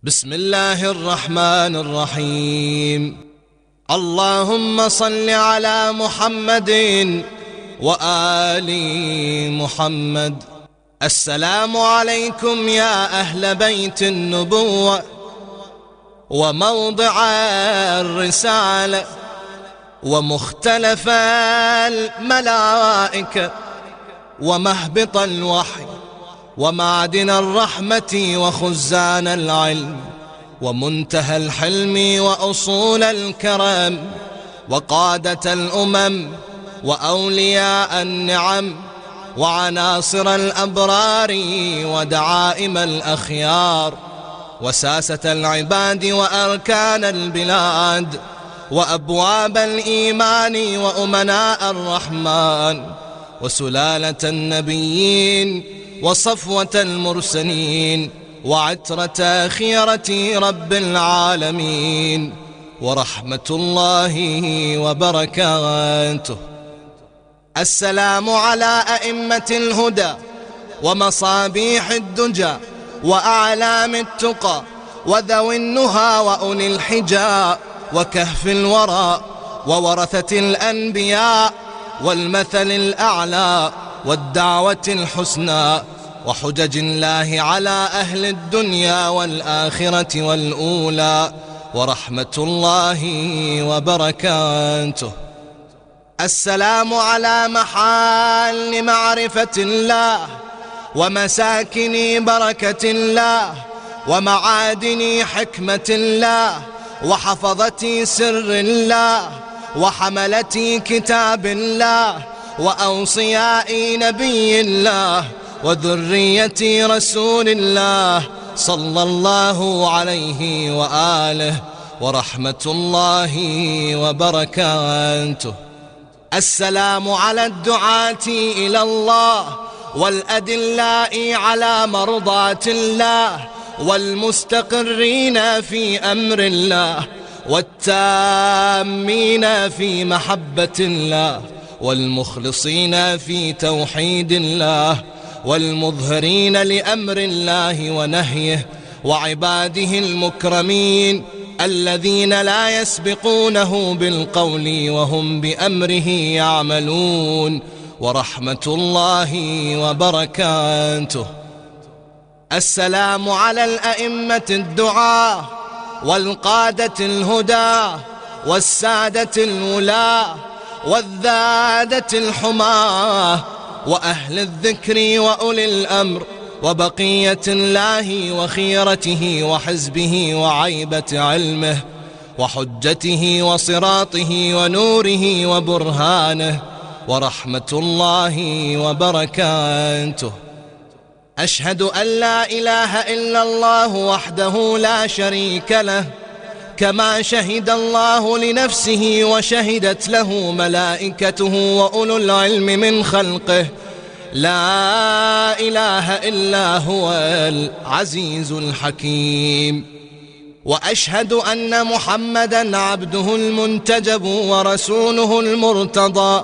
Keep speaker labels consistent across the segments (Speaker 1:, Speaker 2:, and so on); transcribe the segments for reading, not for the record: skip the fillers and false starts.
Speaker 1: بسم الله الرحمن الرحيم. اللهم صل على محمد وآل محمد. السلام عليكم يا أهل بيت النبوة وموضع الرسالة ومختلف الملائكة ومهبط الوحي ومعدن الرحمة وخزان العلم ومنتهى الحلم وأصول الكرم وقادة الأمم وأولياء النعم وعناصر الأبرار ودعائم الأخيار وساسة العباد وأركان البلاد وأبواب الإيمان وأمناء الرحمن وسلالة النبيين وصفوة المرسلين وعترة خيرة رب العالمين ورحمة الله وبركاته. السلام على أئمة الهدى ومصابيح الدجى وأعلام التقى وذوي النهى وأولي الحجى وكهف الورى وورثة الأنبياء والمثل الأعلى والدعوة الحسنى وحجج الله على أهل الدنيا والآخرة والأولى ورحمة الله وبركاته. السلام على محال معرفة الله ومساكن بركة الله ومعادن حكمة الله وحفظة سر الله وحملة كتاب الله وأوصياء نبي الله وذرية رسول الله صلى الله عليه وآله ورحمة الله وبركاته. السلام على الدعاة إلى الله والأدلاء على مرضاة الله والمستقرين في أمر الله والتامين في محبة الله والمخلصين في توحيد الله والمظهرين لأمر الله ونهيه وعباده المكرمين الذين لا يسبقونه بالقول وهم بأمره يعملون ورحمة الله وبركاته. السلام على الأئمة الدعاة والقادة الهدى والسادة الولاة والذادة الحماة وأهل الذكر وأولي الأمر وبقية الله وخيرته وحزبه وعيبة علمه وحجته وصراطه ونوره وبرهانه ورحمة الله وبركاته. أشهد أن لا إله إلا الله وحده لا شريك له كما شهد الله لنفسه وشهدت له ملائكته وأولو العلم من خلقه لا إله إلا هو العزيز الحكيم. وأشهد أن محمدًا عبده المنتجب ورسوله المرتضى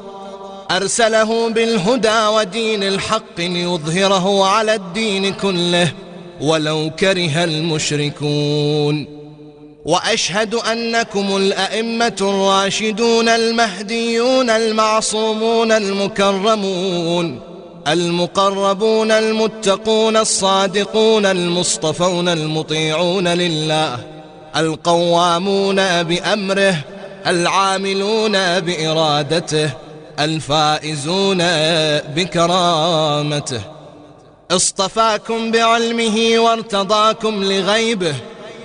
Speaker 1: أرسله بالهدى ودين الحق ليظهره على الدين كله ولو كره المشركون. وأشهد أنكم الأئمة الراشدون المهديون المعصومون المكرمون المقربون المتقون الصادقون المصطفون المطيعون لله القوامون بأمره العاملون بإرادته الفائزون بكرامته. اصطفاكم بعلمه وارتضاكم لغيبه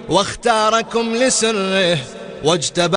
Speaker 1: واختاركم لسره واجتباكم